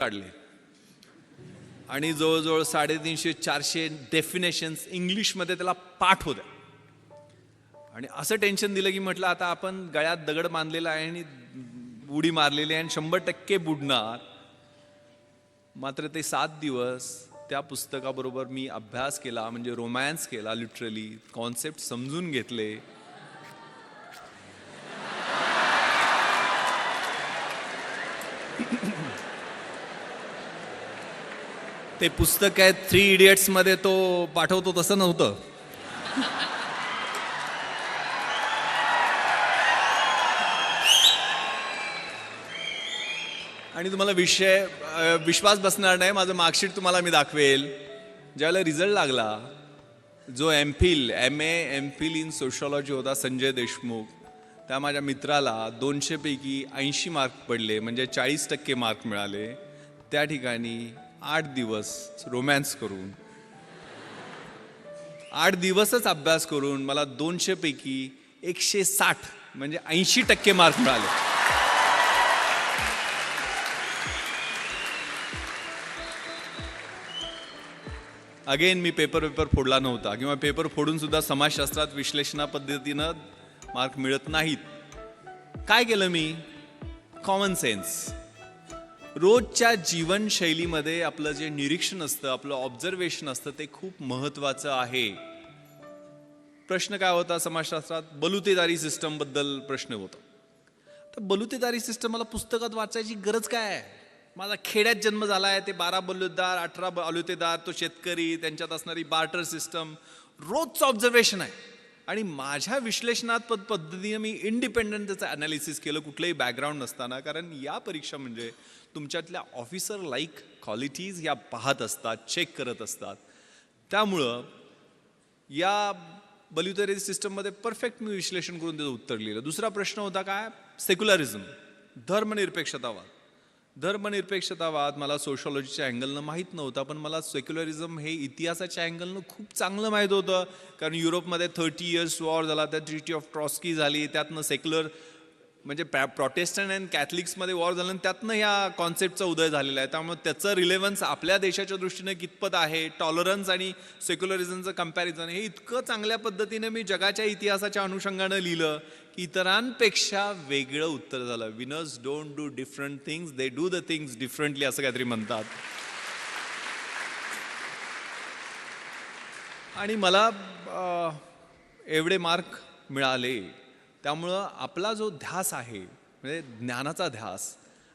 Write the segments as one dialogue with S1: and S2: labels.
S1: काढले आणि जवळजवळ 350-400 डेफिनेशन्स इंग्लिशमध्ये त्याला पाठ होत्या. आणि असं टेन्शन दिलं की म्हटलं आता आपण गळ्यात दगड बांधलेला आहे आणि उडी मारलेली आहे आणि 100% बुडणार. मात्र ते 7 दिवस त्या पुस्तकाबरोबर मी अभ्यास केला, म्हणजे रोमॅन्स केला, लिटरली कॉन्सेप्ट समजून घेतले. ते पुस्तक आहे 3 इडियट्स मध्ये तो पाठवतो तसं नव्हतं. आणि तुम्हाला विश्वास बसणार नाही, माझं मार्कशीट तुम्हाला मी दाखवेल. ज्यावेळेला रिझल्ट लागला, जो MA इन सोशॉलॉजी होता संजय देशमुख, त्या माझ्या मित्राला 200 पैकी 80 मार्क पडले, म्हणजे 40% मार्क मिळाले. त्या ठिकाणी 8 दिवस रोमॅन्स करून, 8 दिवसच अभ्यास करून मला 200 पैकी 160 म्हणजे 80% मार्क मिळाले. अगेन मी पेपर फोडला नव्हता, किंवा पेपर फोडून सुद्धा समाजशास्त्रात विश्लेषणा पद्धतीनं मार्क मिळत नाहीत. काय केलं मी? Common sense. रोजच्या जीवनशैलीमध्ये आपलं जे निरीक्षण असतं, आपलं ऑब्झर्वेशन असतं, ते खूप महत्वाचं आहे. प्रश्न काय होता समाजशास्त्रात? बलुतेदारी सिस्टम बद्दल प्रश्न होता. तर बलुतेदारी सिस्टम मला पुस्तकात वाचायची गरज काय आहे? माझा खेड्यात जन्म झाला आहे, ते 12 बलुतेदार, 18 बलुतेदार, तो शेतकरी, त्यांच्यात असणारी बार्टर सिस्टम, रोजचं ऑब्झर्वेशन आहे. आणि माझ्या विश्लेषणात्मक पद्धतीने मी इंडिपेंडंट त्याचं अनालिसिस केलं, कुठलंही बॅकग्राऊंड नसताना. कारण या परीक्षा म्हणजे तुमच्यातल्या ऑफिसर लाईक क्वालिटीज या पाहत असतात, चेक करत असतात. त्यामुळं या बलुतेदारी सिस्टममध्ये परफेक्ट मी विश्लेषण करून त्याचं उत्तर लिहिलं. दुसरा प्रश्न होता काय? सेक्युलरिझम, धर्मनिरपेक्षतावाद. धर्मनिरपेक्षतावाद मला सोशॉलॉजीच्या अँगलनं माहीत नव्हता, पण मला सेक्युलरिझम हे इतिहासाच्या अँगलनं खूप चांगलं माहीत होतं. कारण युरोपमध्ये 30 इयर्स वॉर झाला, त्या ट्रिटी ऑफ ट्रॉस्की झाली, त्यातनं सेक्युलर म्हणजे प्रोटेस्टंट अँड कॅथलिक्समध्ये वॉर झालं, त्यातनं ह्या कॉन्सेप्टचा उदय झालेला आहे. त्यामुळे त्याचं रिलेव्हन्स आपल्या देशाच्या दृष्टीने कितपत आहे, टॉलरन्स आणि सेक्युलरिझमचं कम्पॅरिझन, हे इतकं चांगल्या पद्धतीने मी जगाच्या इतिहासाच्या अनुषंगानं लिहिलं की इतरांपेक्षा वेगळं उत्तर झालं. Winners don't do different things, they do the things differently, असं काहीतरी म्हणतात. आणि मला एवढे मार्क मिळाले. त्यामुळं आपला जो ध्यास आहे, म्हणजे ज्ञानाचा ध्यास,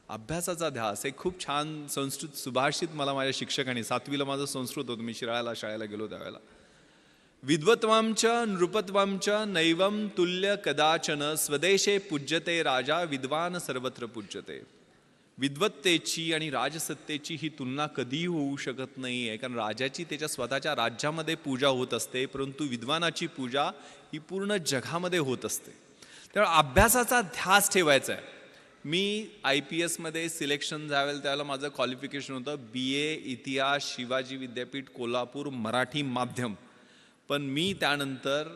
S1: अभ्यासाचा ध्यास, हे खूप छान संस्कृत सुभाषित मला माझ्या शिक्षकांनी, 7वीला माझं संस्कृत होतं, मी शिराळ्याला शाळेला गेलो त्यावेळेला, विद्वत्वांच नृपत्वांच नैवम तुल्य कदाचन स्वदेशे पूज्यते राजा विद्वान सर्वत्र पूज्यते. विद्वत्तेची आणि राजसत्तेची ही तुलना कधीही होऊ शकत नाही आहे. कारण राजाची त्याच्या स्वतःच्या राज्यामध्ये पूजा होत असते, परंतु विद्वानाची पूजा ही पूर्ण जगामध्ये होत असते. त्यामुळे अभ्यासाचा ध्यास ठेवायचा आहे. मी IPS मध्ये सिलेक्शन झालं त्यावेळेला माझं क्वालिफिकेशन होतं BA इतिहास, शिवाजी विद्यापीठ कोल्हापूर, मराठी माध्यम. पण मी त्यानंतर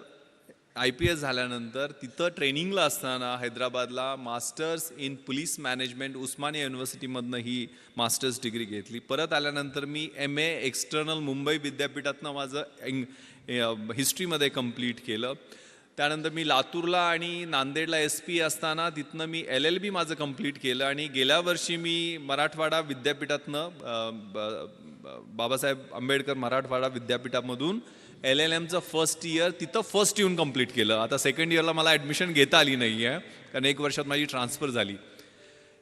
S1: IPS झाल्यानंतर तिथं ट्रेनिंगला असताना हैदराबादला masters in police management Osmania युनिव्हर्सिटीमधनं ही मास्टर्स डिग्री घेतली. परत आल्यानंतर मी MA एक्सटर्नल मुंबई विद्यापीठातनं माझं हिस्ट्रीमध्ये कंप्लीट केलं. त्यानंतर मी लातूरला आणि नांदेडला SP असताना तिथनं मी LLB माझं कंप्लीट केलं. आणि गेल्या वर्षी मी मराठवाडा विद्यापीठातनं बाबासाहेब आंबेडकर मराठवाडा विद्यापीठामधून LLMचं फर्स्ट इयर तिथं फर्स्ट येऊन कंप्लीट केलं. आता सेकंड इयरला मला ॲडमिशन घेता आली नाही आहे, कारण 1 वर्षात माझी ट्रान्सफर झाली.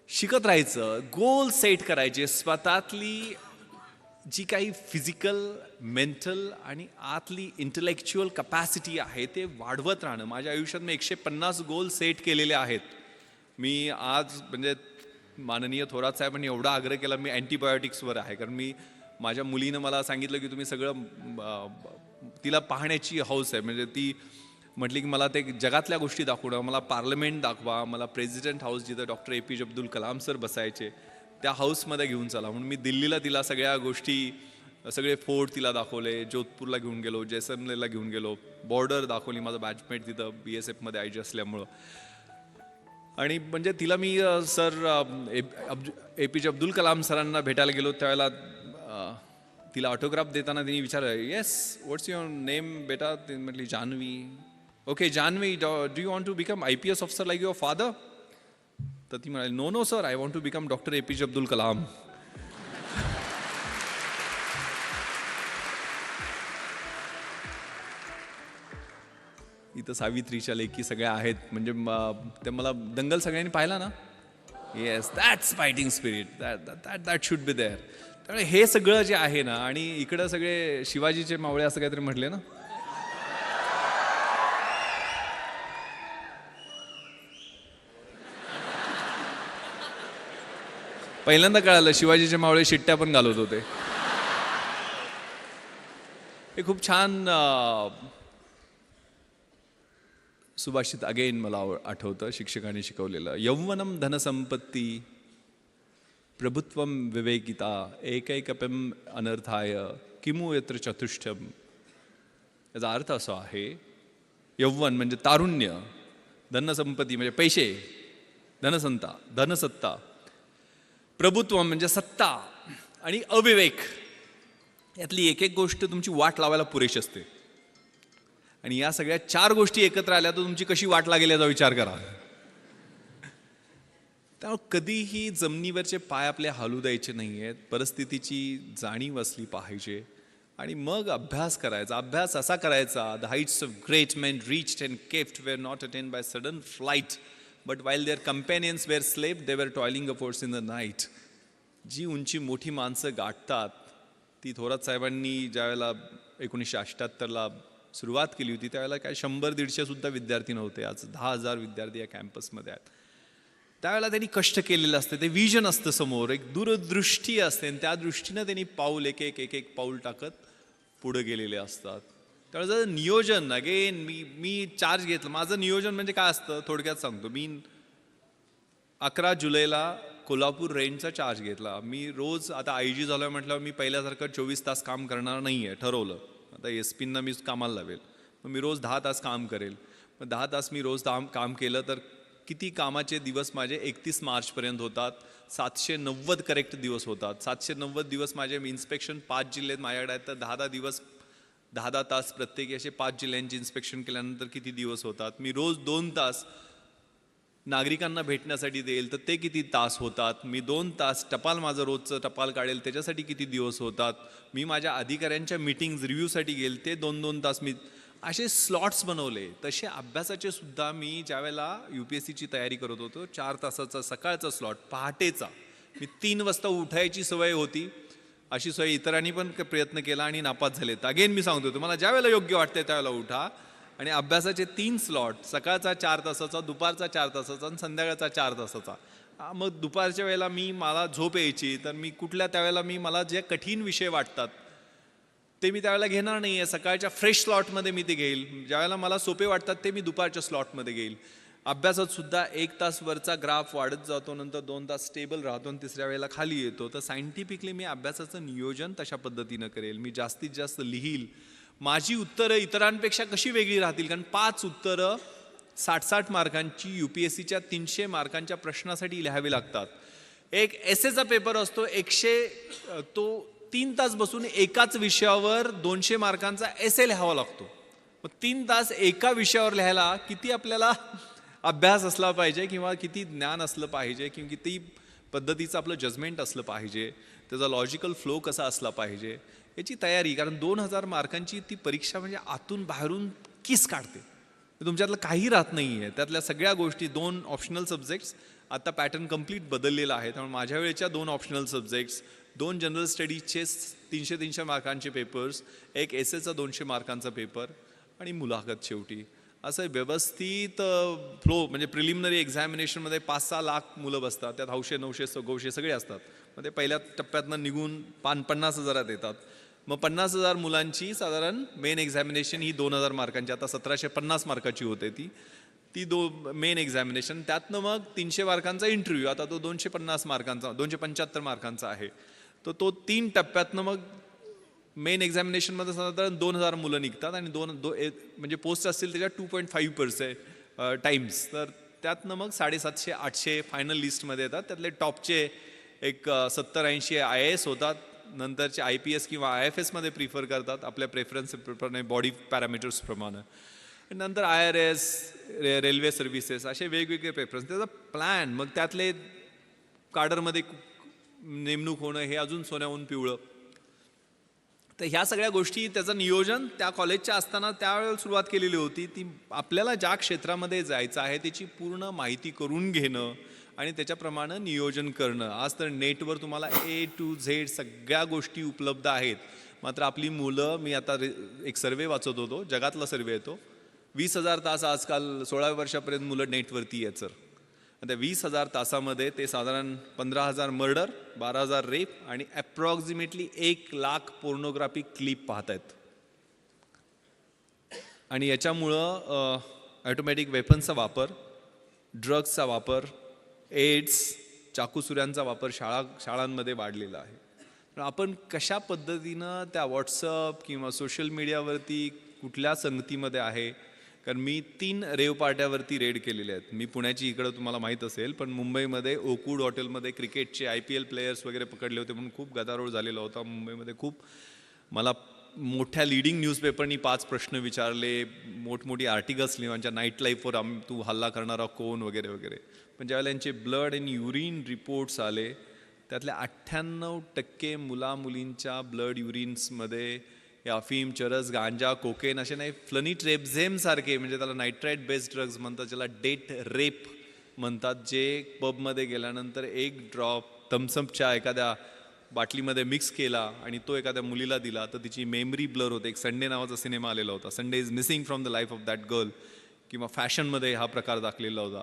S1: शिकत राहायचं, गोल सेट करायचे, स्वतःतली जी काही फिजिकल, मेंटल आणि आतली इंटलेक्च्युअल कपॅसिटी आहे ते वाढवत राहणं. माझ्या आयुष्यात मी 150 गोल सेट केलेले आहेत. मी आज म्हणजे माननीय थोरात साहेबांनी एवढा आग्रह केला, मी अँटीबायोटिक्सवर आहे. कारण मी माझ्या मुलीनं मला सांगितलं की तुम्ही सगळं, तिला पाहण्याची हौस आहे. म्हणजे ती म्हटली की मला ते जगातल्या गोष्टी दाखवणं, मला पार्लमेंट दाखवा, मला प्रेसिडेंट हाऊस जिथं doctor APJ Abdul Kalam sir बसायचे त्या हाऊसमध्ये घेऊन चला. म्हणून मी दिल्लीला तिला सगळ्या गोष्टी, सगळे फोर्ट तिला दाखवले, जोधपूरला घेऊन गेलो, जैसलमेरला घेऊन गेलो, बॉर्डर दाखवली, माझं बॅचमेट तिथं BSF मध्ये IG असल्यामुळं. आणि म्हणजे तिला मी सर APJ अब्दुल कलाम सरांना भेटायला गेलो त्यावेळेला तिला ऑटोग्राफ देताना तिने विचारलं, येस व्हॉट्स युअर नेम बेटा? ती म्हटली Janhavi. Okay Janhavi, do you want to become IPS officer like your father? तर ती म्हणाली, no no sir, I want to become doctor APJ Abdul Kalam. इथं सावित्रीच्या लेखी सगळ्या आहेत, म्हणजे ते मला दंगल सगळ्यांनी पाहिला ना. Yes, that's fighting spirit, that should be there. त्यामुळे हे सगळं जे आहे ना, आणि इकडं सगळे शिवाजीचे मावळे असं काहीतरी म्हटले ना. पहिल्यांदा कळालं शिवाजीचे मावळे शिट्ट्या पण घालत होते. हे खूप छान सुभाषित अगेन मला आठवतं शिक्षकांनी शिकवलेलं. यौवनम धनसंपत्ती प्रभुत्वम विवेकिता एकैकपम अनर्थाय किमु यत्र चतुष्टम. याचा अर्थ असा आहे, यौवन म्हणजे तारुण्य, धनसंपत्ती म्हणजे पैसे, धनसत्ता, प्रभुत्व म्हणजे सत्ता, आणि अविवेक यातली एक एक गोष्ट तुमची वाट लावायला पुरेशी असते. आणि या सगळ्या 4 गोष्टी एकत्र आल्या तर तुमची कशी वाट लागेल याचा विचार करा. त्यामुळे कधीही जमिनीवरचे पाय आपले हलू द्यायचे नाही आहेत. परिस्थितीची जाणीव असली पाहिजे आणि मग अभ्यास करायचा. अभ्यास असा करायचा, the heights of great men reached and kept were not attained by sudden flight, but while their companions were slept they were toiling upwards in the night. जी उंची मोठी माणसं गाठतात ती थोरात साहेबांनी ज्यावेळेला 1978ला सुरुवात केली होती त्यावेळेला काय 100-150 सुद्धा विद्यार्थी नव्हते. आज 10,000 विद्यार्थी या कॅम्पसमध्ये आहेत. त्यावेळेला त्यांनी कष्ट केलेलं असतं, ते विजन असतं समोर, एक दूरदृष्टी असते, आणि त्या दृष्टीनं त्यांनी पाऊल एक एक पाऊल टाकत पुढे गेलेले असतात. त्यावेळेला नियोजन अगेन मी चार्ज घेतलं. माझं नियोजन म्हणजे काय असतं थोडक्यात सांगतो. मी 11 जुलैला कोल्हापूर रेंजचा चार्ज घेतला. मी रोज आता IG झालोय म्हटल्यावर मी पहिल्यासारखं 24 तास काम करणार नाही आहे, ठरवलं. आता SP-ना मी कामाला लावेल, मग मी रोज 10 तास काम करेल. मग 10 तास मी रोज काम केलं तर किती कामाचे दिवस माझे 31 मार्चपर्यंत होतात. 790 करेक्ट दिवस होतात. 790 दिवस माझे इन्स्पेक्शन 5 जिल्ह्यात माझ्याकडे आहेत, तर 10 दिवस 10 तास प्रत्येकी असे 5 जिल्ह्यांची इन्स्पेक्शन केल्यानंतर किती दिवस होतात. मी रोज 2 तास नागरिकांना भेटण्यासाठी देईल तर ते किती तास होतात. मी 2 तास टपाल, माझं रोजचं टपाल काढेल त्याच्यासाठी किती दिवस होतात. मी माझ्या अधिकाऱ्यांच्या मीटिंग्ज रिव्ह्यूसाठी गेल ते 2-2 तास मी असे स्लॉट्स बनवले. तसे अभ्यासाचे सुद्धा मी ज्यावेळेला UPSCची तयारी करत होतो 4 तासाचा सकाळचा स्लॉट, पहाटेचा, मी 3 वाजता उठायची सवय होती. अशी सवय इतरांनी पण प्रयत्न केला आणि नापास झालेत. अगेन मी सांगतो तुम्हाला, ज्यावेळेला योग्य वाटते त्यावेळेला उठा आणि अभ्यासाचे 3 स्लॉट, सकाळचा 4 तासाचा, दुपारचा 4 तासाचा आणि संध्याकाळचा 4 तासाचा. मग दुपारच्या वेळेला मला झोप यायची तर मी त्यावेळेला मला जे कठीण विषय वाटतात ते मी त्यावेळेला घेणार नाही आहे. सकाळच्या फ्रेश स्लॉटमध्ये मी ते घेईल. ज्यावेळेला मला सोपे वाटतात ते मी दुपारच्या स्लॉटमध्ये घेईल. अभ्यासात सुद्धा 1 तास वरचा ग्राफ वाढत जातो, नंतर 2 तास स्टेबल राहतो आणि तिसऱ्या वेळेला खाली येतो. तर सायंटिफिकली मी अभ्यासाचं नियोजन तशा पद्धतीनं करेल. मी जास्तीत जास्त लिहील. माझी उत्तरं इतरांपेक्षा कशी वेगळी राहतील, कारण 5 उत्तरं 60-60 मार्कांची UPSCच्या 300 मार्कांच्या प्रश्नासाठी लिहावी लागतात. एक एसेचा पेपर असतो, तो 3 तास बसून एकाच विषयावर 200 मार्कांचा एसे लिहावा लागतो. मग 3 तास एका विषयावर लिहायला किती आपल्याला अभ्यास असला पाहिजे, किंवा किती ज्ञान असलं पाहिजे, किंवा किती पद्धतीचं आपलं जजमेंट असलं पाहिजे, त्याचा लॉजिकल फ्लो कसा असला पाहिजे याची तयारी. कारण 2000 मार्कांची ती परीक्षा म्हणजे आतून बाहेरून किस काढते. तुमच्यातलं काही राहत नाही आहे. त्यातल्या सगळ्या गोष्टी, 2 ऑप्शनल सब्जेक्ट्स, आता पॅटर्न कंप्लीट बदललेला आहे. त्यामुळे माझ्या वेळेच्या 2 ऑप्शनल सब्जेक्ट्स, 2 जनरल स्टडीजचे 300-300 मार्कांचे पेपर्स, एक एसेचा 200 मार्कांचा पेपर आणि मुलाखत शेवटी. असं व्यवस्थित फ्लो, म्हणजे प्रिलिमिनरी एक्झामिनेशनमध्ये 5-6 लाख मुलं बसतात. त्यात 900 सगोशे सगळे असतात. मग ते पहिल्या टप्प्यातनं निघून 50,000 येतात. मग 50,000 मुलांची साधारण मेन एक्झामिनेशन ही 2000 मार्कांची, आता 1750 मार्काची होते ती मेन एक्झामिनेशन. त्यातनं मग 300 मार्कांचा इंटरव्ह्यू, आता तो 250 मार्कांचा, 275 मार्कांचा आहे. तो 3 टप्प्यातनं मग मेन एक्झामिनेशनमध्ये साधारण 2000 मुलं निघतात आणि म्हणजे पोस्ट असतील त्याच्या 2.5% टाइम्स. तर त्यातनं मग 750-800 फायनल लिस्टमध्ये येतात. त्यातले टॉपचे एक 70-80 IAS होतात. नंतरचे IPS किंवा IFS मध्ये प्रिफर करतात आपल्या प्रेफरन्सप्रमाणे, बॉडी पॅरामीटर्सप्रमाणे. नंतर IRS, रेल्वे सर्व्हिसेस, असे वेगवेगळे प्रेफरन्स. त्याचा प्लॅन, मग त्यातले काडरमध्ये नेमणूक होणं, हे अजून सोन्याहून पिवळं. तर ह्या सगळ्या गोष्टी, त्याचं नियोजन त्या कॉलेजच्या असताना त्यावेळेला सुरुवात केलेली होती. ती आपल्याला ज्या क्षेत्रामध्ये जायचं आहे त्याची पूर्ण माहिती करून घेणं आणि त्याच्याप्रमाणे नियोजन करणं. आज तर नेटवर तुम्हाला A to Z सगळ्या गोष्टी उपलब्ध आहेत. मात्र आपली मुलं, मी आता एक सर्वे वाचत होतो, जगातला सर्वे येतो, 20,000 तास आजकाल 16 वर्षापर्यंत मुलं नेटवरती यायचं. त्या 20,000 तासामध्ये ते साधारण 15,000 मर्डर, 12,000 रेप आणि अप्रॉक्सिमेटली 1,00,000 पोर्नोग्राफी क्लिप पाहत आहेत. आणि याच्यामुळं ऑटोमॅटिक वेपन्सचा वापर, ड्रग्सचा वापर, एड्स, चाकूसुऱ्यांचा वापर शाळांमध्ये वाढलेला आहे. तर आपण कशा पद्धतीनं त्या व्हॉट्सअप किंवा सोशल मीडियावरती कुठल्या संगतीमध्ये आहे. कारण मी 3 रेव पार्ट्यावरती रेड केलेले आहेत. मी पुण्याची, इकडं तुम्हाला माहीत असेल, पण मुंबईमध्ये ओकूड हॉटेलमध्ये क्रिकेटचे IPL प्लेयर्स वगैरे पकडले होते म्हणून खूप गदारोळ झालेला होता मुंबईमध्ये. खूप मला मोठ्या लिडिंग न्यूजपेपरनी 5 प्रश्न विचारले, मोठमोठी आर्टिकल्स लिहायच्या, नाईट लाईफवर तू हल्ला करणारा कोण वगैरे वगैरे. पण ज्यावेळेला यांचे ब्लड आणि युरिन रिपोर्ट्स आले, त्यातल्या 98% मुलामुलींच्या ब्लड युरिन्समध्ये अफीम, चरस, गांजा, कोकेन असे नाही, फ्लनिट्रेप्झेम सारखे, म्हणजे त्याला नायट्राईट बेस्ड ड्रग्ज म्हणतात, ज्याला डेट रेप म्हणतात, जे पबमध्ये गेल्यानंतर 1 ड्रॉप थम्सअपच्या एखाद्या बाटलीमध्ये मिक्स केला आणि तो एखाद्या मुलीला दिला तर तिची मेमरी ब्लर होते. एक संडे नावाचा सिनेमा आलेला होता, Sunday is missing from the life of that girl, किंवा फॅशनमध्ये हा प्रकार दाखलेला होता.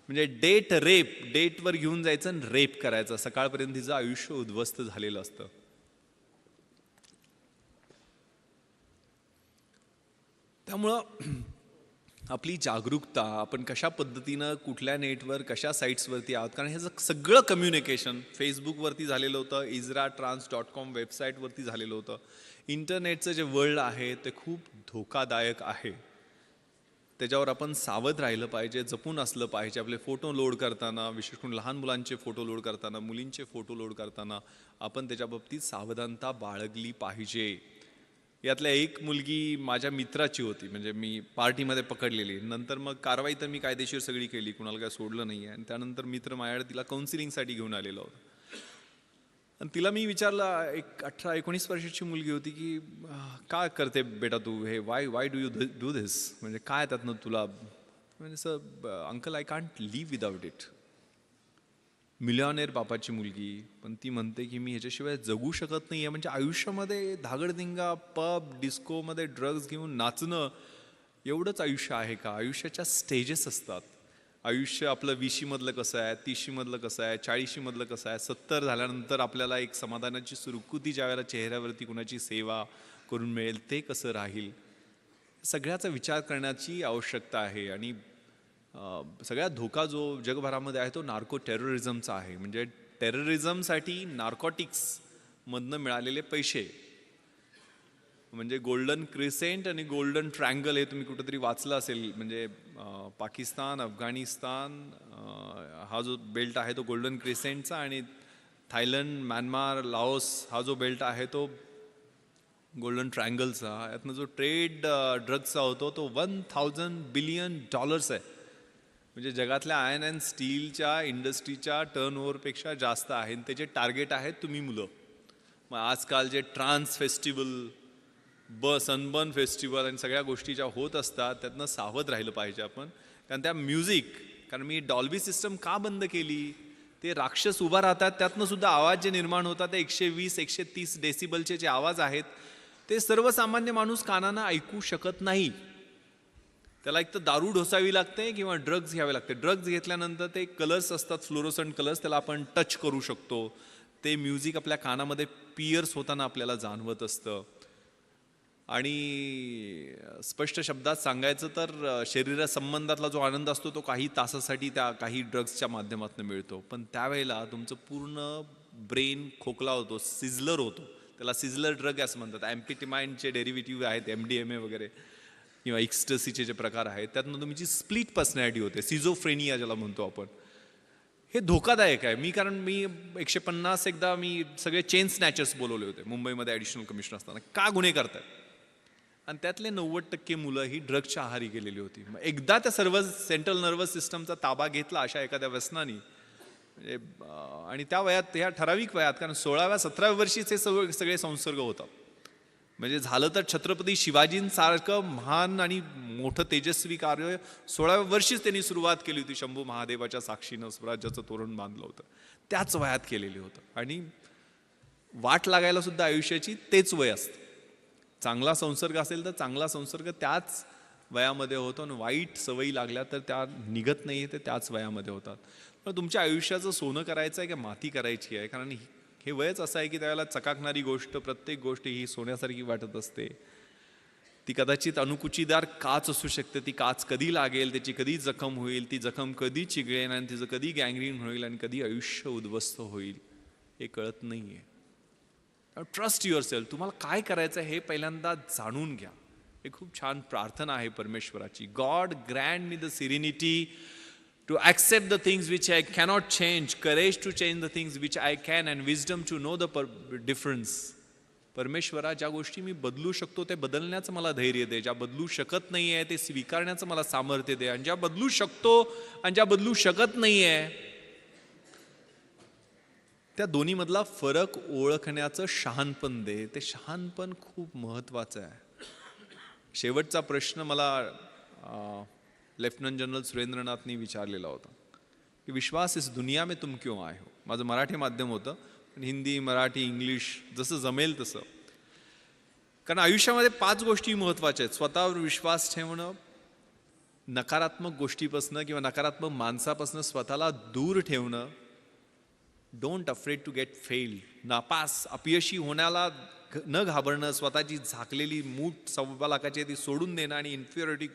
S1: म्हणजे डेट रेप, डेटवर घेऊन जायचं आणि रेप करायचं, सकाळपर्यंत तिचं आयुष्य उद्ध्वस्त झालेलं असतं. त्यामुळं आपली जागरूकता, आपण कशा पद्धतीनं कुठल्या नेटवर कशा साईट्सवरती आहोत, कारण हे सगळं कम्युनिकेशन फेसबुकवरती झालेलं होतं, ISRAtrans.com वेबसाईटवरती झालेलं होतं. इंटरनेटचं जे वर्ल्ड आहे ते खूप धोकादायक आहे. त्याच्यावर आपण सावध राहिलं पाहिजे, जपून असलं पाहिजे. आपले फोटो लोड करताना, विशेष करून लहान मुलांचे फोटो लोड करताना, मुलींचे फोटो लोड करताना आपण त्याच्या बाबतीत सावधानता बाळगली पाहिजे. यातल्या एक मुलगी माझ्या मित्राची होती, म्हणजे मी पार्टीमध्ये पकडलेली. नंतर मग कारवाई तर मी कायदेशीर सगळी केली, कुणाला काय सोडलं नाही आहे. आणि त्यानंतर मित्र माझ्याकडे तिला काउन्सिलिंगसाठी घेऊन आलेला होता. आणि तिला मी विचारलं, एक 18-19 वर्षाची मुलगी होती, की काय करते बेटा तू हे, why do you do this, म्हणजे काय त्यातनं तुला. म्हणजे sir uncle, I can't live without it. Millionaire बापाची मुलगी, पण ती म्हणते की मी ह्याच्याशिवाय जगू शकत नाही आहे. म्हणजे आयुष्यामध्ये धागडधिंगा, पब, डिस्कोमध्ये ड्रग्ज घेऊन नाचणं एवढंच आयुष्य आहे का? आयुष्याच्या स्टेजेस असतात. आयुष्य आपलं 20मधलं कसं आहे, 30मधलं कसं आहे, 40मधलं कसं आहे, 70 झाल्यानंतर आपल्याला एक समाधानाची सुरकुती ज्यावेळेला चेहऱ्यावरती कुणाची सेवा करून मिळेल ते कसं राहील, सगळ्याचा विचार करण्याची आवश्यकता आहे. आणि सगळ्यात धोका जो जगभरामध्ये आहे तो नार्को टेररिझमचा आहे. म्हणजे टेररिझमसाठी नार्कोटिक्समधनं मिळालेले पैसे, म्हणजे गोल्डन क्रिसेंट आणि गोल्डन ट्रँगल हे तुम्ही कुठंतरी वाचलं असेल. म्हणजे पाकिस्तान, अफगाणिस्तान हा जो बेल्ट आहे तो गोल्डन क्रिसेंटचा, आणि थायलंड, म्यानमार, लाओस हा जो बेल्ट आहे तो गोल्डन ट्रँगलचा. यातनं जो ट्रेड ड्रग्सचा होतो तो $1,000 बिलियन आहे. म्हणजे जगातल्या आयर्न अँड स्टीलच्या इंडस्ट्रीच्या टर्नओव्हरपेक्षा जास्त आहे. त्याचे टार्गेट आहेत तुम्ही मुलं. मग आजकाल जे ट्रान्स फेस्टिवल, सनबर्न फेस्टिवल आणि सगळ्या गोष्टी ज्या होत असतात त्यातनं सावध राहिलं पाहिजे आपण. कारण त्या म्युझिक, कारण मी डॉल्बी सिस्टम का बंद केली, ते राक्षस उभा राहतात, त्यातनं सुद्धा आवाज जे निर्माण होतात ते 120-130 डेसिबलचे जे आवाज आहेत ते सर्वसामान्य माणूस कानानं ऐकू शकत नाही. त्याला एक तर दारू ढोसावी लागते किंवा ड्रग्ज घ्यावे लागते. ड्रग्ज घेतल्यानंतर ते कलर्स असतात, फ्लोरोसंट कलर्स, त्याला आपण टच करू शकतो. ते म्युझिक आपल्या कानामध्ये पिअर्स होताना आपल्याला जाणवत असतं. आणि स्पष्ट शब्दात सांगायचं तर शरीरासंबंधातला जो आनंद असतो तो काही तासासाठी त्या काही ड्रग्सच्या माध्यमातून मिळतो. पण त्यावेळेला तुमचं पूर्ण ब्रेन खोकला होतो, सिझलर होतो. त्याला सिझलर ड्रग असं म्हणतात. ॲम्पिटिमाइनचे डेरिव्हेटिव्ह आहेत, MDMA वगैरे. किंवा एक्स्टसीचे जे प्रकार आहेत त्यातनं तुमची स्प्लिट पर्सनॅलिटी होते, सिझोफ्रेनिया ज्याला म्हणतो आपण. हे धोकादायक आहे. कारण मी 150 एकदा मी सगळे चेन स्नॅचर्स बोलवले होते मुंबईमध्ये ॲडिशनल कमिशनर असताना. का गुन्हे करतात? आणि त्यातले 90% मुलं ही ड्रग्सच्या आहारी गेलेली होती. मग एकदा त्या सर्व सेंट्रल नर्वस सिस्टमचा ताबा घेतला अशा एखाद्या व्यसनानी, म्हणजे आणि त्या वयात, ह्या ठराविक वयात, कारण 16व्या-17व्या वर्षीच हे सगळे संसर्ग होतात. म्हणजे झालं तर छत्रपती शिवाजींसारखं महान आणि मोठं तेजस्वी कार्य 16व्या वर्षीच त्यांनी सुरुवात केली होती. शंभू महादेवाच्या साक्षीनं स्वराज्याचं तोरण बांधलं होतं, त्याच वयात केलेली होतं. आणि वाट लागायला सुद्धा आयुष्याची तेच वय असतं. चांगला संसर्ग असेल तर चांगला संसर्ग त्याच वयामध्ये होतो, आणि वाईट सवयी लागल्या तर त्या निघत नाही, ते त्याच वयामध्ये होतात. पण तुमच्या आयुष्याचं सोनं करायचं आहे की माती करायची आहे? कारण हे वयच असं आहे की त्यावेळेला चकाकणारी गोष्ट, प्रत्येक गोष्ट ही सोन्यासारखी वाटत असते. ती कदाचित अणुकुचीदार काच असू शकते. ती काच कधी लागेल, त्याची कधी जखम होईल, ती जखम कधी चिघळेल, आणि तिचं कधी गँग्रीन होईल, आणि कधी आयुष्य उद्ध्वस्त होईल हे कळत नाही आहे. Trust your self. तुम्हाला काय करायचं हे पहिल्यांदा जाणून घ्या. हे खूप छान प्रार्थना आहे परमेश्वराची. God grant me the serenity to accept the things which I cannot change, courage to change the things which I can, and wisdom to know the difference. परमेश्वरा, ज्या गोष्टी मी बदलू शकतो ते बदलण्याचं मला धैर्य दे, ज्या बदलू शकत नाही आहे ते स्वीकारण्याचं मला सामर्थ्य दे, आणि ज्या बदलू शकतो आणि ज्या बदलू शकत नाही आहे त्या दोन्ही मधला फरक ओळखण्याचं शहाणपण दे. ते शहाणपण खूप महत्वाचं आहे. शेवटचा प्रश्न मला लेफ्टनंट जनरल सुरेंद्रनाथनी विचारलेला होता की विश्वास इस दुनिया में तुम क्यों आए हो. माझं मराठी माध्यम होतं, पण हिंदी, मराठी, इंग्लिश जसं जमेल तसं. कारण आयुष्यामध्ये 5 गोष्टी महत्त्वाच्या आहेत. स्वतःवर विश्वास ठेवणं, नकारात्मक गोष्टीपासनं किंवा नकारात्मक माणसापासनं स्वतःला दूर ठेवणं, don't afraid to get fail, नापास, अपयशी होण्याला न घाबरणं, स्वतःची झाकलेली मूठ 1.25 लाखाची ती सोडून देणं आणि इन्फिरियरिटी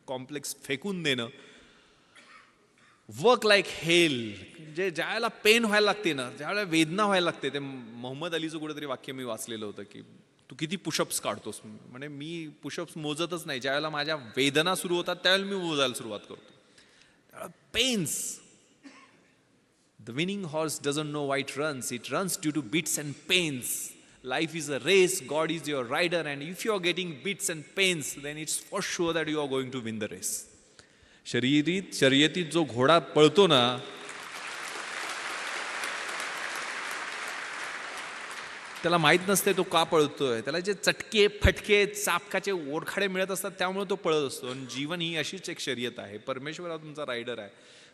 S1: कॉम्प्लेक्स फेकून देणं. वर्क लाईक हेल, जे ज्यावेळेला पेन व्हायला लागते ना, ज्यावेळेला वेदना व्हायला लागते, ते मोहम्मद अलीचं कुठेतरी वाक्य मी वाचलेलं होतं की तू किती पुशअप्स काढतोस. म्हणजे मी पुशअप्स मोजतच नाही. ज्यावेळेला माझ्या वेदना सुरू होतात त्यावेळेला मी मोजायला सुरुवात करतो. त्यावेळेला pains. The winning horse doesn't know why it runs, it runs due to beats and pains. Life is a race, God is your rider, and if you are getting beats and pains, then it's for sure that you are going to win the race. शर्यतीत जो घोडा पळतो ना, त्याला माहित नसते तो का पळतोय. त्याला जे चटके, फटके, चापकाचे ओरखाडे मिळत असतात त्यामुळे तो पळत असतो. आणि जीवन ही अशीच एक शर्यत आहे. परमेश्वर हा तुमचा रायडर आहे,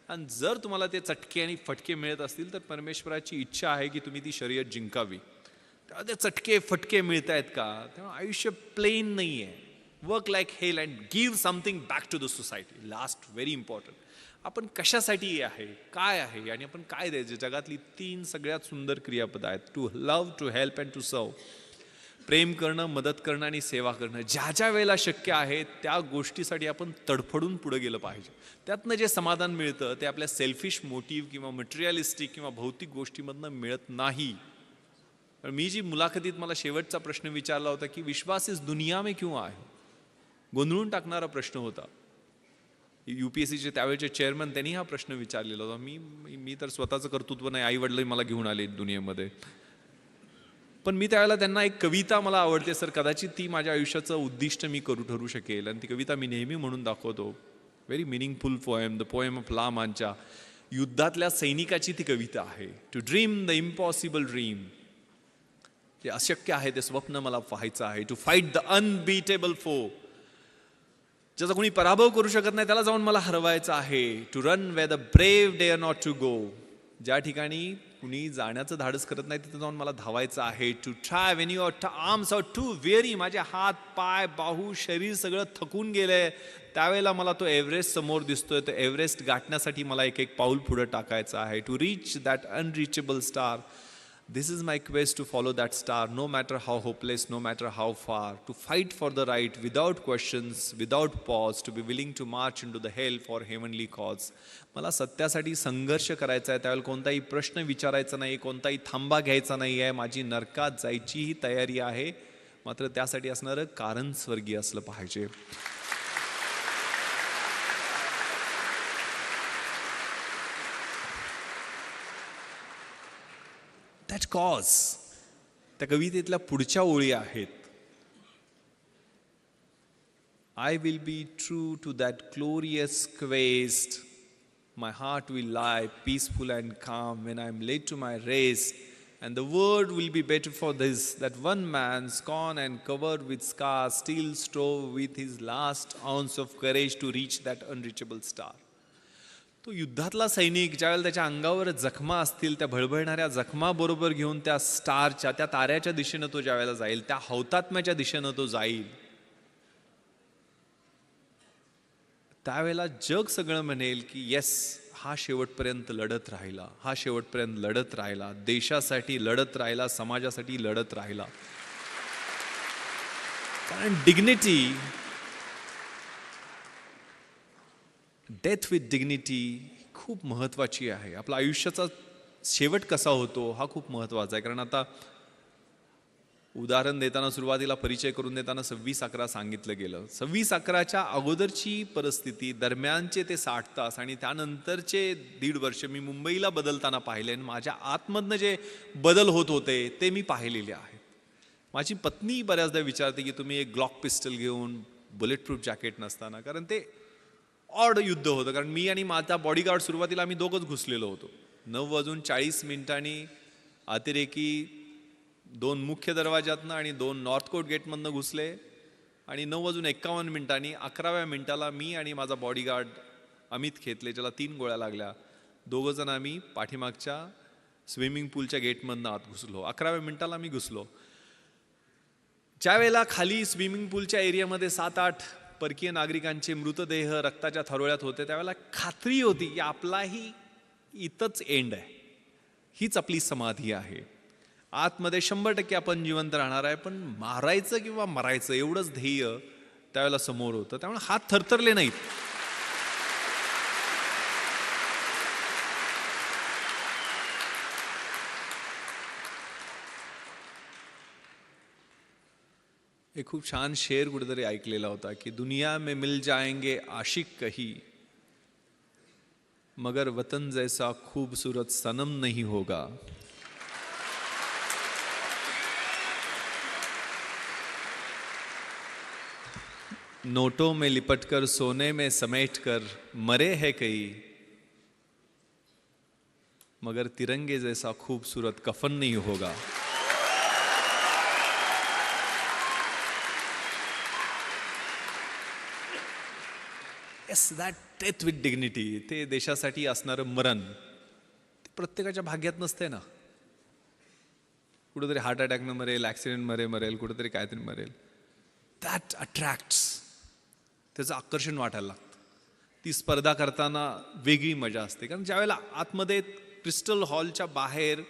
S1: आणि जर तुम्हाला ते चटके आणि फटके मिळत असतील तर परमेश्वराची इच्छा आहे की तुम्ही ती शर्यत जिंकावी. तेव्हा ते चटके फटके मिळत आहेत का, तेव्हा आयुष्य प्लेन नाही आहे. Work like hell and give something back to the society. Last, very important. आपण कशासाठी आहे, काय आहे, आणि आपण काय द्यायचं. जगातली 3 सगळ्यात सुंदर क्रियापद आहेत. To love, to help and to serve. प्रेम करणं, मदत करणं आणि सेवा करणं. ज्या ज्या वेळेला शक्य आहे त्या गोष्टीसाठी आपण तडफडून पुढे गेलं पाहिजे. त्यातनं जे समाधान मिळतं ते आपल्या सेल्फिश मोटिव्ह किंवा मटेरियलिस्टिक किंवा भौतिक गोष्टीमधनं मिळत नाही. मी जी मुलाखतीत मला शेवटचा प्रश्न विचारला होता की विश्वास इस दुनिया में क्यों आए, गोंधळून टाकणारा प्रश्न होता. UPSCचे त्यावेळेचे चेअरमन त्यांनी हा प्रश्न विचारलेला होता. मी तर स्वतःचं कर्तृत्व नाही, आई वडील मला घेऊन आले दुनियेमध्ये. पण मी त्यावेळेला त्यांना एक कविता मला आवडते सर, कदाचित ती माझ्या आयुष्याचं उद्दिष्ट मी ठरू शकेल, आणि ती कविता मी नेहमी म्हणून दाखवतो. Very meaningful poem, the poem of La Mancha. युद्धातल्या सैनिकाची ती कविता आहे. To dream the impossible dream. जे अशक्य आहे ते स्वप्न मला पाहायचं आहे. टू फाईट द अनबीटेबल फो. ज्याचा कोणी पराभव करू शकत नाही त्याला जाऊन मला हरवायचं आहे. To run where the brave dare not to go. ज्या ठिकाणी कुणी जाण्याचं धाडस करत नाही तिथे जाऊन मला धावायचं आहे. To try when your arms are too weary. माझे हात, पाय, बाहू, शरीर सगळं थकून गेलंय, त्यावेळेला मला तो एव्हरेस्ट समोर दिसतोय. तो एव्हरेस्ट गाठण्यासाठी मला एक एक पाऊल पुढे टाकायचं आहे. To reach that unreachable star. This is my quest to follow that star, no matter how hopeless, no matter how far. To fight for the right without questions, without pause. To be willing to march into the hell for heavenly cause. मला सत्यासाठी संघर्ष करायचा आहे. त्यावेळेला कोणताही प्रश्न विचारायचा नाही, कोणताही थांबा घ्यायचा नाही आहे. माझी नरकात जायचीही तयारी आहे, मात्र त्यासाठी असणारं कारण स्वर्गीय असलं पाहिजे. That cause. त्या कवितेतल्या पुढच्या ओळी आहेत, I will be true to that glorious quest. My heart will lie peaceful and calm when I am led to my rest. And the world will be better for this, that one man, scorned and covered with scars, still strove with his last ounce of courage to reach that unreachable star. तो युद्धातला सैनिक ज्यावेळेला त्याच्या अंगावर जखमा असतील, त्या भळभळणाऱ्या जखमा बरोबर घेऊन त्या स्टारच्या, त्या ताऱ्याच्या दिशेनं तो ज्यावेळेला जाईल, त्या हौतात्म्याच्या दिशेनं तो जाईल, त्यावेळेला जग सगळं म्हणेल की येस, हा शेवटपर्यंत लढत राहिला, हा शेवटपर्यंत लढत राहिला, देशासाठी लढत राहिला, समाजासाठी लढत राहिला. कारण डिग्निटी, डेथ विथ डिग्निटी खूप महत्वाची आहे. आपला आयुष्याचा शेवट कसा होतो हा खूप महत्वाचा आहे. कारण आता उदाहरण देताना, सुरुवातीला परिचय करून देताना 26/11 सांगितलं गेलं. 26/11च्या अगोदरची परिस्थिती, दरम्यानचे ते 60 तास आणि त्यानंतरचे 1.5 वर्ष मी मुंबईला बदलताना पाहिले आणि माझ्या आतमधनं जे बदल होत होते ते मी पाहिलेले आहेत. माझी पत्नी बऱ्याचदा विचारते की तुम्ही एक ग्लॉक पिस्टल घेऊन बुलेट प्रूफ जॅकेट नसताना, कारण ते ऑड युद्ध होतं. कारण मी आणि माझा बॉडीगार्ड सुरुवातीला आम्ही दोघंच घुसलेलो होतो. 9:40 अतिरेकी 2 मुख्य दरवाजातनं आणि 2 नॉर्थ कोट गेटमधनं घुसले आणि 9:51 11व्या मिनिटाला मी आणि माझा बॉडीगार्ड अमित खेतले, ज्याला 3 गोळ्या लागल्या, दोघंजण आम्ही पाठीमागच्या स्विमिंग पूलच्या गेटमधनं आत घुसलो. 11व्या मिनिटाला मी घुसलो. ज्या वेळेला खाली स्विमिंग पूलच्या एरियामध्ये 7-8 परकीय नागरिकांचे मृतदेह रक्ताच्या थारोळ्यात होते, त्यावेळेला खात्री होती की आपलाही इथंच एंड आहे, हीच आपली समाधी आहे. आतमध्ये 100% आपण जिवंत राहणार आहे, पण मारायचं किंवा मरायचं एवढंच ध्येय त्यावेळेला समोर होतं. त्यामुळे हात थरथरले नाहीत. एक खूप छान शेर कुठेतरी ऐकलेला होता की दुनिया में मिल जाएंगे आशिक कही, मगर वतन जैसा खूबसूरत सनम नहीं होगा. नोटों में लिपटकर सोने में समेटकर मरे हैं कई, मगर तिरंगे जैसा खूबसूरत कफन नहीं होगा. Yes, that death with dignity, ते देशासाठी असणारं मरण, ते प्रत्येकाच्या भाग्यात नसते ना. कुठेतरी हार्ट अटॅकनं मरेल, ॲक्सिडेंट मरेल, कुठेतरी काहीतरी मरेल. दॅट अट्रॅक्ट्स, त्याचं आकर्षण वाटायला लागतं. ती स्पर्धा करताना वेगळी मजा असते. कारण ज्यावेळेला आतमध्ये क्रिस्टल हॉलच्या बाहेर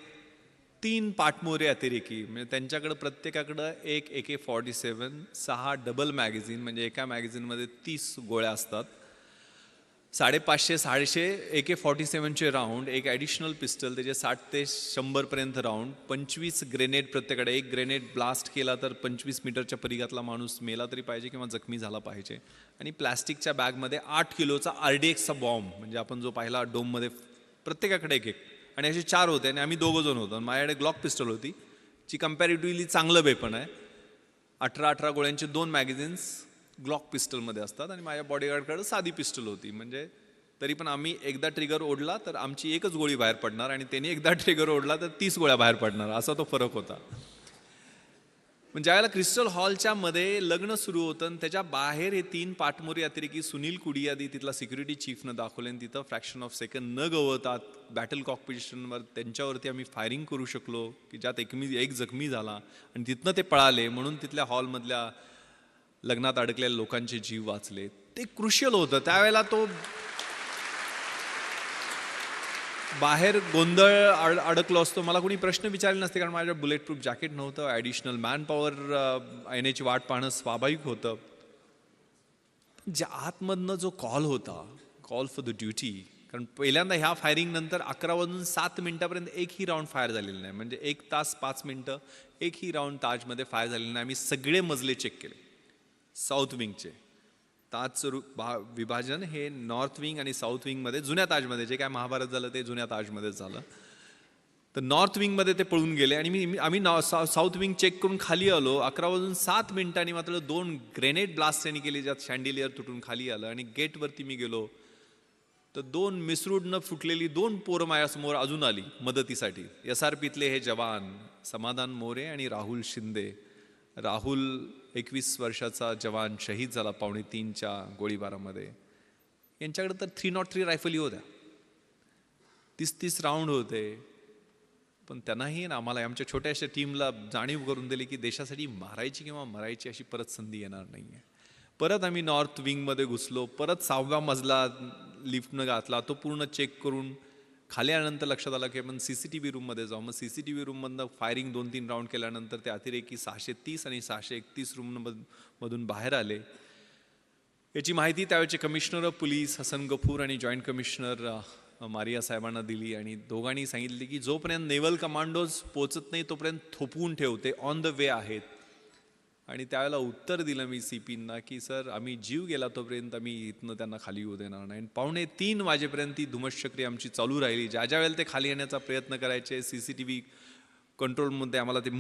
S1: 3 पाठमोरे अतिरेकी, म्हणजे त्यांच्याकडं प्रत्येकाकडं एक AK-47, 6 डबल मॅगझिन, म्हणजे एका मॅगझिनमध्ये 30 गोळ्या असतात, 550-650 AK-47चे राऊंड, एक ॲडिशनल पिस्टल, त्याचे 60 ते 100 पर्यंत राऊंड, 25 ग्रेनेड प्रत्येकडे. एक ग्रेनेड ब्लास्ट केला तर 25 मीटरच्या परिघातला माणूस मेला तरी पाहिजे किंवा जखमी झाला पाहिजे. आणि प्लॅस्टिकच्या बॅगमध्ये 8 किलोचा RDXचा बॉम्ब, म्हणजे आपण जो पाहिला डोममध्ये, प्रत्येकाकडे एक. आणि असे 4 होते आणि आम्ही 2 जण होतो. माझ्याकडे ग्लॉक पिस्टल होती, जी कम्पॅरेटिव्हली चांगलं वेपन आहे. 18 गोळ्यांचे 2 मॅगझिन्स ग्लॉक पिस्टलमध्ये असतात आणि माझ्या बॉडीगार्डकडे साधी पिस्टल होती. म्हणजे तरी पण आम्ही एकदा ट्रिगर ओढला तर आमची एकच गोळी बाहेर पडणार आणि त्यांनी एकदा ट्रिगर ओढला तर 30 गोळ्या बाहेर पडणार, असा तो फरक होता. पण ज्यावेळेला क्रिस्टल हॉलच्या मध्ये लग्न सुरू होतं आणि त्याच्या बाहेर हे 3 पाठमोरी अतिरेकी सुनील कुडियादी, तिथला सिक्युरिटी चीफनं दाखवले आणि तिथं फ्रॅक्शन ऑफ सेकंड न गवतात बॅटल कॉकपिटिशनवर त्यांच्यावरती आम्ही फायरिंग करू शकलो की ज्यात एक जखमी झाला आणि तिथनं ते पळाले, म्हणून तिथल्या हॉलमधल्या लग्नात अडकलेल्या लोकांचे जीव वाचले. ते क्रुशियल होतं. त्यावेळेला तो बाहेर गोंधळ अडकलो असतो, मला कोणी प्रश्न विचारले नसते, कारण माझ्या बुलेट प्रूफ जॅकेट नव्हतं, ॲडिशनल मॅन पॉवर येण्याची वाट पाहणं स्वाभाविक होतं. ज्या आतमधनं जो कॉल होता, कॉल फॉर द ड्युटी, कारण पहिल्यांदा ह्या फायरिंग नंतर 11:07 एकही राऊंड फायर झालेलं नाही. म्हणजे 1 तास 5 मिनिटं एकही राऊंड ताजमध्ये फायर झालेलं नाही. आम्ही सगळे मजले चेक केले, साऊथ विंगचे. ताजचं विभाजन हे नॉर्थ विंग आणि साऊथ विंगमध्ये, जुन्या ताजमध्ये जे काय महाभारत झालं ते जुन्या ताजमध्ये झालं. तर नॉर्थ विंगमध्ये ते पळून गेले आणि आम्ही साऊथ विंग चेक करून खाली आलो. 11 वाजून 7 मिनिटांनी मात्र 2 ग्रेनेड ब्लास्ट त्यांनी केले, ज्यात शँडिलियर तुटून खाली आलं. आणि गेटवरती मी गेलो तर 2 मिसरूड न फुटलेली 2 पोरं माझ्यासमोर अजून आली मदतीसाठी. SRPतले हे जवान समाधान मोरे आणि राहुल शिंदे. राहुल 21 वर्षाचा जवान शहीद झाला 2:45च्या गोळीबारामध्ये. यांच्याकडे तर 303 रायफली होत्या, 30-30 राऊंड होते. पण त्यांनाही ना आम्हाला आमच्या छोट्याशा टीमला जाणीव करून दिली की देशासाठी मारायची किंवा मरायची अशी परत संधी येणार नाही आहे. परत आम्ही नॉर्थ विंगमध्ये घुसलो. परत 6व्या मजला लिफ्टनं घातला. तो पूर्ण चेक करून खाली आल्यानंतर लक्षात आलं की आपण CCTV रूममध्ये जाऊ. मग CCTV रूममधनं फायरिंग 2-3 राऊंड केल्यानंतर ते अतिरेकी 630 आणि 631 रूममधून बाहेर आले. याची माहिती त्यावेळेचे commissioner of police Hasan Gafoor आणि जॉईंट कमिशनर मारिया साहेबांना दिली. आणि दोघांनी सांगितले की जोपर्यंत नेव्हल कमांडोज पोचत नाही तोपर्यंत थोपवून ठेवते, ऑन द वे आहेत. आणि त्यावेळेला उत्तर दिलं मी CPंना की सर, आम्ही जीव गेला तोपर्यंत आम्ही इथनं त्यांना खाली येऊ देणार नाही. 2:45 वाजेपर्यंत ती धुमश्चक्री आमची चालू राहिली. ज्या वेळेला ते खाली येण्याचा प्रयत्न करायचे, CCTV कंट्रोलमध्ये आम्हाला ते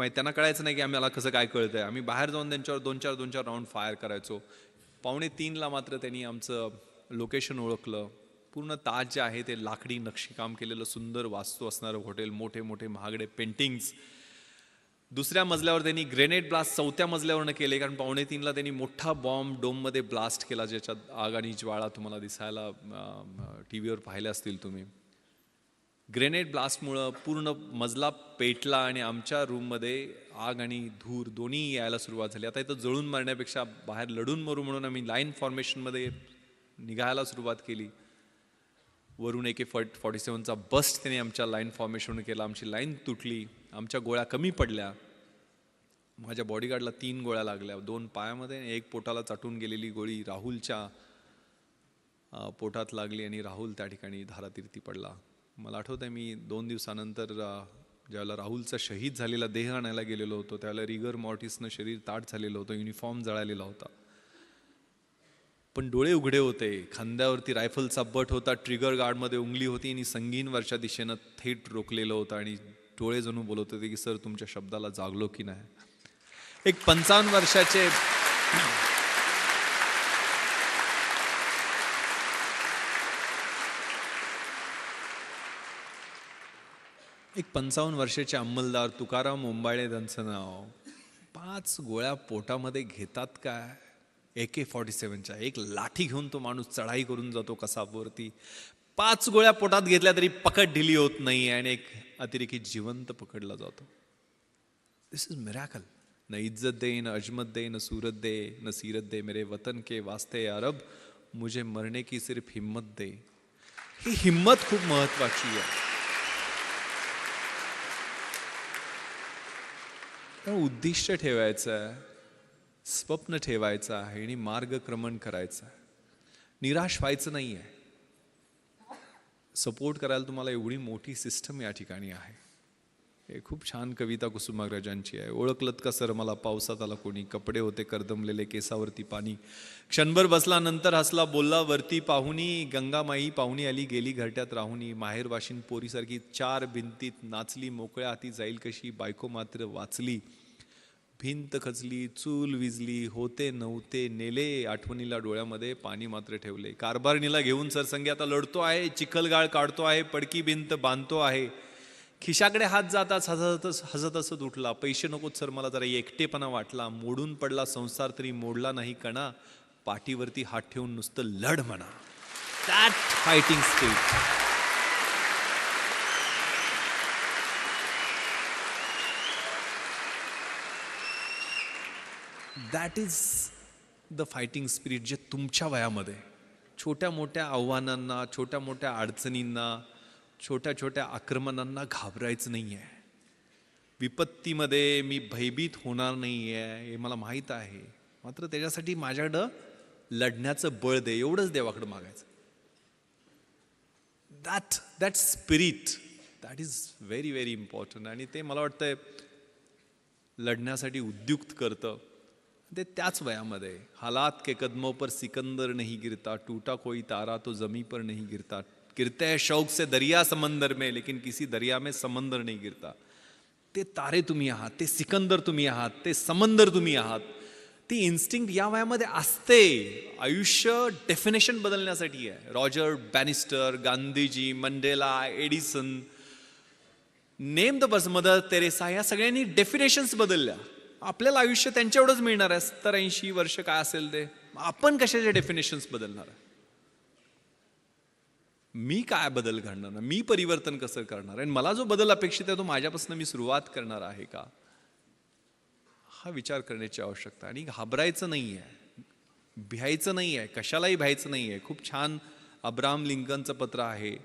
S1: त्यांना कळायचं नाही की आम्हाला कसं काय कळतंय. आम्ही बाहेर जाऊन त्यांच्यावर 2-4 राऊंड फायर करायचो. 2:45ला मात्र त्यांनी आमचं लोकेशन ओळखलं. पूर्ण ताज जे आहे ते लाकडी नक्षीकाम केलेलं सुंदर वास्तू असणारं हॉटेल, मोठे मोठे महागडे पेंटिंग्स. दुसऱ्या मजल्यावर त्यांनी ग्रेनेड ब्लास्ट 4थ्या मजल्यावरनं केले, कारण 2:45ला त्यांनी मोठा बॉम्ब डोममध्ये ब्लास्ट केला, ज्याच्यात आग आणि ज्वाळा तुम्हाला दिसायला TV वर पाहिले असतील तुम्ही. ग्रेनेड ब्लास्टमुळं पूर्ण मजला पेटला आणि आमच्या रूममध्ये आग आणि धूर दोन्ही यायला सुरुवात झाली. आता इथं जळून मारण्यापेक्षा बाहेर लढून मरू म्हणून आम्ही लाईन फॉर्मेशनमध्ये निघायला सुरुवात केली. वरून AK-47चा बस्ट त्याने आमच्या लाईन फॉर्मेशन केला. आमची लाईन तुटली, आमच्या गोळ्या कमी पडल्या. माझ्या बॉडीगार्डला 3 गोळ्या लागल्या, 2 पायामध्ये आणि 1 पोटाला चाटून गेलेली गोळी राहुलच्या पोटात लागली आणि राहुल त्या ठिकाणी धारातीर्थी पडला. मला आठवतं आहे मी 2 दिवसानंतर ज्यावेळेला राहुलचा शहीद झालेला देह आणायला गेलेलो होतो, त्यावेळेला रिगर मॉर्टिसनं शरीर ताट झालेलं होतं, युनिफॉर्म जळालेला होता, पण डोळे उघडे होते. खांद्यावरती रायफलचा बट होता, ट्रिगर गार्डमध्ये उंगली होती आणि संगीन वरच्या दिशेनं थेट रोखलेलं होतं. आणि डोळे जणू बोलत होते की सर, तुमच्या शब्दाला जागलो की नाही. एक 55 वर्षाचे एक 55 वर्षाचे अंमलदार तुकाराम ओंबाळे त्यांचं नाव, 5 गोळ्या पोटामध्ये घेतात काय AK-47च्या. एक लाठी घेऊन तो माणूस चढाई करून जातो कसाबवरती. 5 गोळ्या पोटात घेतल्या तरी पकड ढिली होत नाही आणि एक अतिरेकी जिवंत पकडला जातो. दिस इज मिरॅकल. न इज्जत दे, न अजमत दे, न सूरत दे, न सीरत दे, मेरे वतन के वास्ते अरब, मुझे मरने की सिर्फ हिम्मत दे. ही हिम्मत खूप महत्वाची आहे. उद्दिष्ट ठेवायचं आहे, स्वप्न ठेवायचं आहे आणि मार्गक्रमण करायचं आहे. निराश व्हायचं नाही आहे. सपोर्ट करायला तुम्हाला एवढी मोठी सिस्टम या ठिकाणी आहे. हे खूप छान कविता कुसुमाग्रजांची आहे. ओळखलत का सर मला पावसात आला कोणी, कपडे होते करदमलेले केसावरती पाणी, क्षणभर बसला नंतर हसला बोलला वरती पाहुणी, गंगामाई पाहुणी आली गेली घरट्यात राहुनी, माहेर वाशिन पोरीसारखी 4 भिंतीत नाचली, मोकळ्या हाती जाईल कशी, बायको मात्र वाचली, भिंत खचली, चूल विजली, होते नव्हते नेले, आठवणीला डोळ्यामध्ये पाणी मात्र ठेवले, कारभारणीला घेऊन सरसंगी आता लढतो आहे, चिखलगाळ काढतो आहे, पडकी भिंत बांधतो आहे, खिशाकडे हात जाताच हसत हसत उठला, पैसे नकोत सर मला जरा एकटेपणा वाटला, मोडून पडला संसार तरी मोडला नाही कणा, पाठीवरती हात ठेवून नुसतं लढ म्हणा. That fighting spirit. That is the fighting spirit जे तुमच्या वयामध्ये छोट्या मोठ्या आव्हानांना, छोट्या मोठ्या अडचणींना, छोट्या छोट्या आक्रमणांना घाबरायचं नाही आहे. विपत्तीमध्ये मी भयभीत होणार नाही आहे हे मला माहीत आहे, मात्र त्याच्यासाठी माझ्याकडं लढण्याचं बळ दे, एवढंच देवाकडं मागायचं. That spirit that is very very important. आणि ते मला वाटतंय लढण्यासाठी उद्युक्त करतं. ते त्याच वयामध्ये हालात के कदमों पर सिकंदर नहीं गिरता, टूटा कोई तारा तो जमी पर नहीं गिरता, गिरते हैं शौक से दरिया समंदर में, लेकिन किसी दरिया में समंदर नहीं गिरता. ते तारे तुम्ही आहात, ते सिकंदर तुम्ही आहात, ते समंदर तुम्ही आहात. ती इन्स्टिंक्ट या वयामध्ये असते. आयुष्य डेफिनेशन बदलण्यासाठी आहे. Roger Bannister, Gandhiji, Mandela, Edison, name the person, mother Teresa, या सगळ्यांनी डेफिनेशन्स बदलल्या. आपल्याला आयुष्य त्यांच्या एवढंच मिळणार आहे, 70-80 वर्ष काय असेल ते. आपण कशाचे डेफिनेशन्स बदलणार आहे? मी काय बदल घडणार, मी परिवर्तन कसं करणार आहे, मला जो बदल अपेक्षित आहे तो माझ्यापासून मी सुरुवात करणार आहे का, हा विचार करण्याची आवश्यकता. आणि घाबरायचं नाही आहे, भ्यायचं नाही आहे, कशालाही भ्यायचं नाही आहे. खूप छान अब्राहम लिंकनचं पत्र आहे,